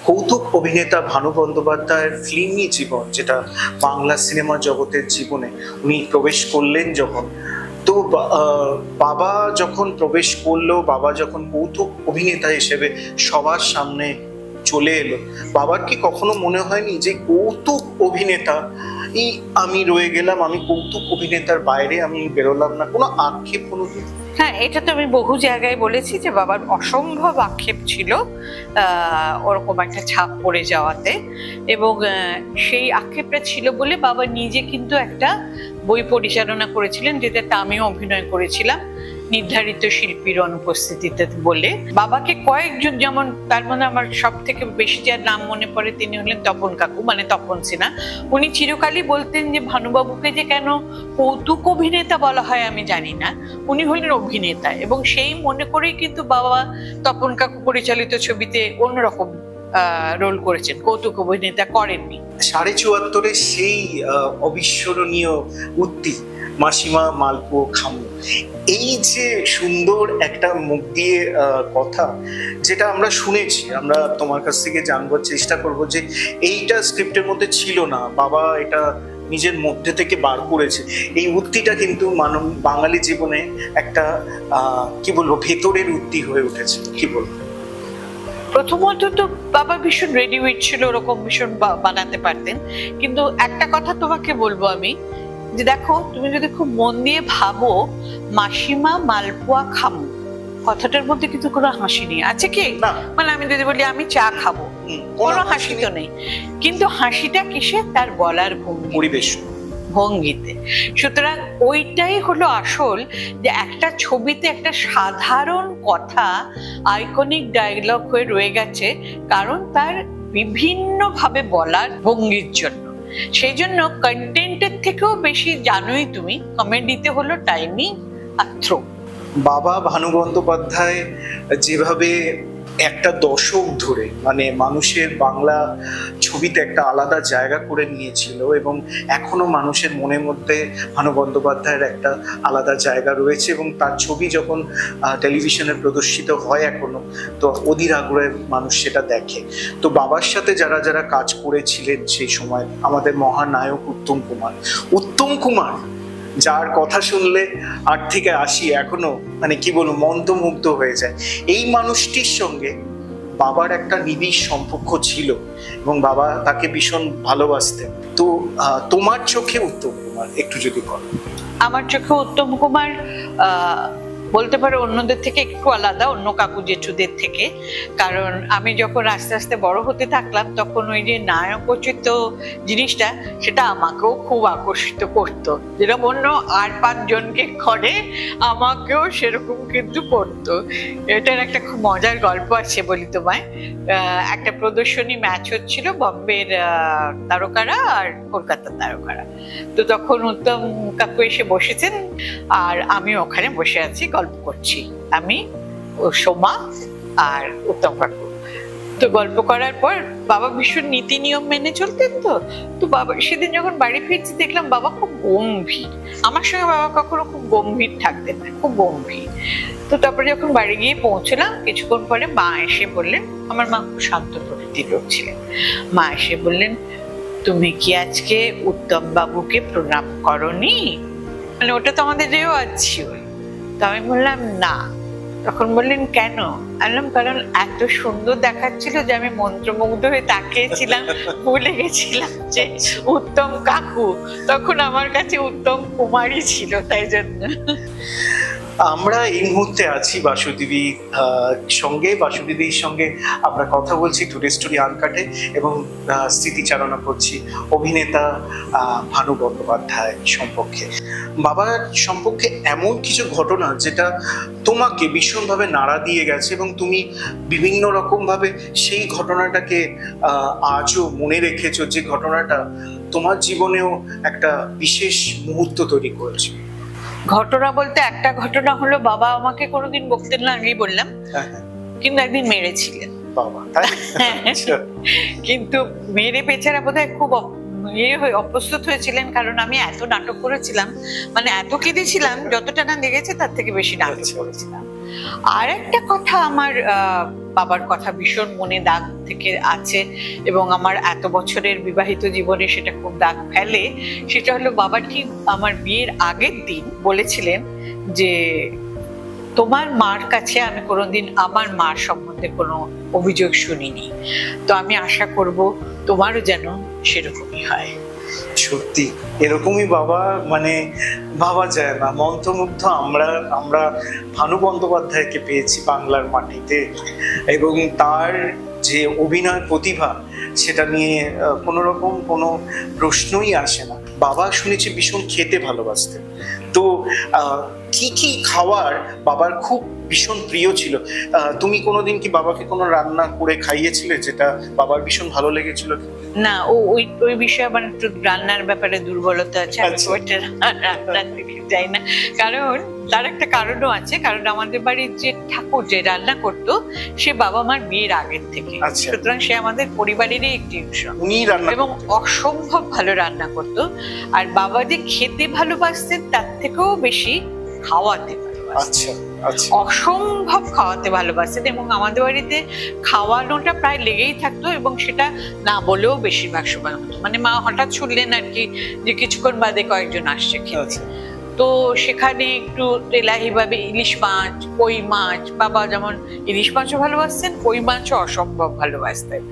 কৌতুক অভিনেতা ভানু বন্দ্যোপাধ্যায়ের ফিল্মি জীবন, যেটা বাংলা সিনেমা জগতের জীবনে উনি প্রবেশ করলেন যখন, তো বাবা যখন প্রবেশ করলো, বাবা যখন কৌতুক অভিনেতা হিসেবে সবার সামনে চলে এলো, বাবার কি কখনো মনে হয়নি যে কৌতুক অভিনেতা আমি রয়ে গেলাম, আমি কৌতুক অভিনেতার বাইরে আমি বেরোলাম না? কোনো আক্ষেপ কোনোদিন? হ্যাঁ, এটা তো আমি বহু জায়গায় বলেছি যে বাবার অসম্ভব আক্ষেপ ছিল ওরকম একটা ছাপ পড়ে যাওয়াতে, এবং সেই আক্ষেপটা ছিল বলে বাবা নিজে কিন্তু একটা বই পরিচালনা করেছিলেন, যেটাতে আমিও অভিনয় করেছিলাম, নির্ধারিত শিল্পীর অনুপস্থিতিতে বলে। বাবাকে কয়েকজন, যেমন তার মধ্যে আমার সব থেকে বেশি যার নাম মনে পড়ে তিনি হলেন তপন কাকু, মানে তপন সিনহা। উনি চিরকালই বলতেন যে ভানুবাবুকে যে কেন কৌতুক অভিনেতা বলা হয় আমি জানি না, উনি হলেন অভিনেতা, এবং সেই মনে করেই কিন্তু বাবা তপন কাকু পরিচালিত ছবিতে অন্যরকম রোল করেছেন, কৌতুক অভিনেতা করেননি। 74.5 সেই অবিস্মরণীয় উক্তি, মাসিমা মালপো খামু, এই যে সুন্দর একটা মুখ দিয়ে কথা, যেটা আমরা শুনেছি, আমরা তোমার কাছ থেকে জানবার চেষ্টা করব যে এইটা স্ক্রিপ্টের মধ্যে ছিল না, বাবা এটা নিজের মধ্যে থেকে বার করেছে। এই উক্তিটা কিন্তু বাঙালি জীবনে একটা কি বলবো, ভেতরের উক্তি হয়ে উঠেছে, কি বলবো? প্রথমত তো বাবা ভীষণ রেডিমেড ছিল, ওরকম ভীষণ বানাতে পারতেন। কিন্তু একটা কথা তোমাকে বলবো আমি, যে দেখো তুমি যদি খুব মন দিয়ে ভাবো, মাসিমা মালপোয়া খামু কথাটার মধ্যে কিন্তু কোনো হাসি নেই, আছে কি? মানে আমি যদি বলি আমি চা খাবো, কোনো হাসি তো নেই, কিন্তু হাসিটা কিসে? তার বলার ভঙ্গি, পরিবেশ ভঙ্গিতে। সুতরাং ওইটাই হলো আসল, যে একটা ছবিতে একটা সাধারণ কথা আইকনিক ডায়লগ হয়ে রয়ে গেছে, কারণ তার বিভিন্ন ভাবে বলার ভঙ্গির জন্য। সেই জন্য কন্টেন্টের থেকেও বেশি, জানোই তুমি, কমেডিতে হলো টাইমিং আর থ্রো। বাবা ভানু বন্দ্যোপাধ্যায় যেভাবে একটা দশক ধরে মানে মানুষের বাংলা ছবিতে একটা আলাদা জায়গা করে নিয়েছিল, এবং এখনো মানুষের মনের মধ্যে ভানু বন্দ্যোপাধ্যায়ের একটা আলাদা জায়গা রয়েছে, এবং তার ছবি যখন টেলিভিশনে প্রদর্শিত হয় এখনো, তো অধীর আগ্রহে মানুষ সেটা দেখে। তো বাবার সাথে যারা যারা কাজ করেছিলেন সেই সময়, আমাদের মহানায়ক উত্তম কুমার, যার কথা শুনলে 8 থেকে 80 এখনো মানে কি বলবো, মন্ত্রমুগ্ধ হয়ে যায়। এই মানুষটির সঙ্গে বাবার একটা নিবিড় সম্পর্ক ছিল, এবং বাবা তাকে ভীষণ ভালোবাসতেন। তো তোমার চোখে উত্তম কুমার একটু যদি বলো। আমার চোখে উত্তম কুমার বলতে পারো অন্যদের থেকে একটু আলাদা, অন্য কাকু জেঠুদের থেকে। কারণ আমি যখন আস্তে আস্তে বড় হতে থাকলাম, তখন ওই যে নায়কোচিত জিনিসটা, সেটা আমাকেও খুব আকর্ষিত করতো। যেরকম অন্য আর 5 জনকে করে, আমাকেও সেরকম কিন্তু করতো। এটার একটা খুব মজার গল্প আছে, বলি তোমায়। একটা প্রদর্শনী ম্যাচ হচ্ছিল, বম্বের তারকারা আর কলকাতার তারকারা। তো তখন উত্তম কাকু এসে বসেছেন, আর আমি ওখানে বসে আছি, গল্প করছি, আমি, ও সোমা আর উত্তম কাকু। তো গল্প করার পর বাবা ভীষণ নীতি নিয়ম মেনে চলতেন। তো বাবা সেদিন যখন বাড়ি ফিরছি, দেখলাম বাবা খুব গম্ভীর। আমার সঙ্গে বাবা কখনো খুব গম্ভীর থাকতেন না, খুব গম্ভীর। তো তারপরে যখন বাড়ি গিয়ে পৌঁছলাম, কিছুক্ষণ পরে মা এসে বললেন, আমার মা খুব শান্ত প্রকৃতির লোক ছিলেন, মা এসে বললেন, তুমি কি আজকে উত্তম বাবুকে প্রণাম করনি? মানে ওটা তো আমাদের রেওয়াজ ছিল। তো আমি বললাম না। তখন বললেন কেন? বললাম কারণ এত সুন্দর দেখাচ্ছিল যে আমি মন্ত্রমুগ্ধ হয়ে তাকিয়েছিলাম, ভুলে গেছিলাম যে উত্তম কাকু। তখন আমার কাছে উত্তম কুমারই ছিল, তাই জন্য। আমরা এই মুহূর্তে আছি বাসুদেবীর সঙ্গে আমরা কথা বলছি টুডে স্টোরি আনকাটে, এবং স্মৃতিচারণা করছি অভিনেতা ভানু বন্দ্যোপাধ্যায় সম্পর্কে। বাবার সম্পর্কে এমন কিছু ঘটনা যেটা তোমাকে ভীষণভাবে নাড়া দিয়ে গেছে, এবং তুমি বিভিন্ন রকম ভাবে সেই ঘটনাটাকে আজও মনে রেখেছো, যে ঘটনাটা তোমার জীবনেও একটা বিশেষ মুহূর্ত তৈরি করেছে। ঘটনা বলতে একটা ঘটনা হলো, বাবা আমাকে কোনোদিন বকতেন না, আগেই বললাম, কিন্তু একদিন মেরেছিলেন। কিন্তু মেরে বেচারা বোধহয় খুব অপ্রস্তুত হয়েছিলেন, কারণ আমি এত নাটক করেছিলাম, মানে এত কেঁদেছিলাম, যতটা না লেগেছে তার থেকে বেশি নাটক করেছিলাম। আর একটা কথা আমার বাবার কথা ভীষণ মনে দাগ থেকে আছে, এবং আমার এত বছরের বিবাহিত জীবনে সেটা খুব দাগ ফেলে। সেটা হলো, বাবা ঠিক আমার বিয়ের আগের দিন বলেছিলেন যে তোমার মার কাছে আমি কোনোদিন আমার মার সম্বন্ধে কোনো অভিযোগ শুনিনি, তো আমি আশা করব তোমারও যেন সেরকমই হয়। সত্যি এরকমই বাবা, মানে ভাবা যায় না, মন্ত্রমুগ্ধ আমরা আমরা ভানু বন্দ্যোপাধ্যায়কে পেয়েছি বাংলার মাটিতে, এবং তার যে অভিনয় প্রতিভা সেটা নিয়ে কোনো রকম কোনো প্রশ্নই আসে না। বাবা শুনেছি ভীষণ খেতে ভালোবাসতেন, তো কি কি খাবার বাবার খুব ভীষণ প্রিয় ছিল? তুমি কোনোদিন কি বাবাকে কোনো রান্না করে খাইয়েছিলে যেটা বাবার ভীষণ ভালো লেগেছিল? না, ওই ওই বিষয়ে আমার একটু রান্নার ব্যাপারে দুর্বলতা আছে, আমি ওইটা রান্নার দিকে যাই না। কারণ তার একটা কারণও আছে, কারণ আমাদের বাড়ির যে ঠাকুর যে রান্না করতো সে বাবা মার বিয়ের আগের থেকে, সুতরাং সে আমাদের পরিবারেরই একটি অংশ, এবং অসম্ভব ভালো রান্না করতো। আর বাবা যে খেতে ভালোবাসতেন তার থেকেও বেশি খাওয়াতে ভালোবাসতেন, অসম্ভব খাওয়াতে ভালোবাসতেন, এবং আমাদের বাড়িতে খাওয়ানোটা প্রায় লেগেই থাকতো, এবং সেটা না বলেও বেশিরভাগ সময় হতো। মানে মা হঠাৎ শুনলেন আর কি যে কিছুক্ষণ বাদে কয়েকজন আসছে খেতে, তো সেখানে একটু তেলাহি ভাবে ইলিশ মাছ, কই মাছ, বাবা যেমন ইলিশ মাছও ভালোবাসতেন, কই মাছও অসম্ভব ভালোবাসতেন।